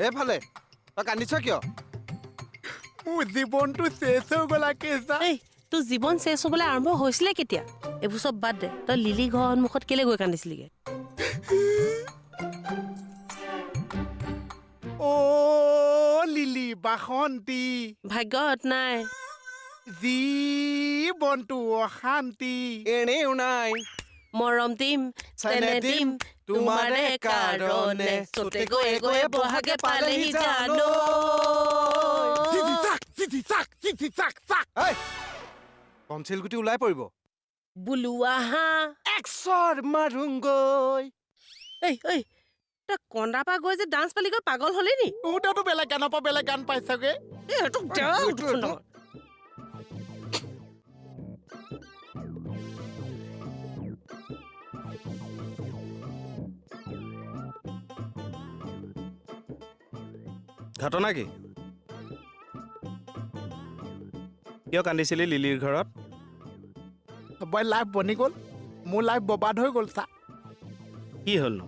এইফালে তই কান্দিছ কিয়? মোৰ জীৱনটো শেষ হৈ গ'ল কেঁচা। এই তোৰ জীৱন শেষ হ'বলৈ আৰম্ভ হৈছিলে কেতিয়া? এইবোৰ চব বাদ দে, তই লিলি ঘৰৰ সন্মুখত কেলে গৈ কান্দিছিলিগে? অ' লিলি বাসন্তী, ভাগ্যত নাই। জীৱনটো অশান্তি। এনেও নাই মৰম দিম চেনে দিম তোমাৰে কাৰণে, চতে গৈয়ে গৈয়ে বহাগে পালেহি জানো। টনচিল গুটি ওলাই পৰিব। বুলোৱা হাঁহ। একচৰ মাৰুংগৈ। এই তই কন্দা পা গৈ যে ডান্স পালি গৈ পাগল হলি নি? তহঁতেতো বেলেগ গানৰ পৰা বেলেগ গান পাইছগে। ঘটনা কি? কিয় কান্দিছিলি লিলিৰ ঘৰত? মই লাইফ বনি গ'ল, মোৰ লাইফ ববাদ হৈ গ'ল চা। কি হ'লনো?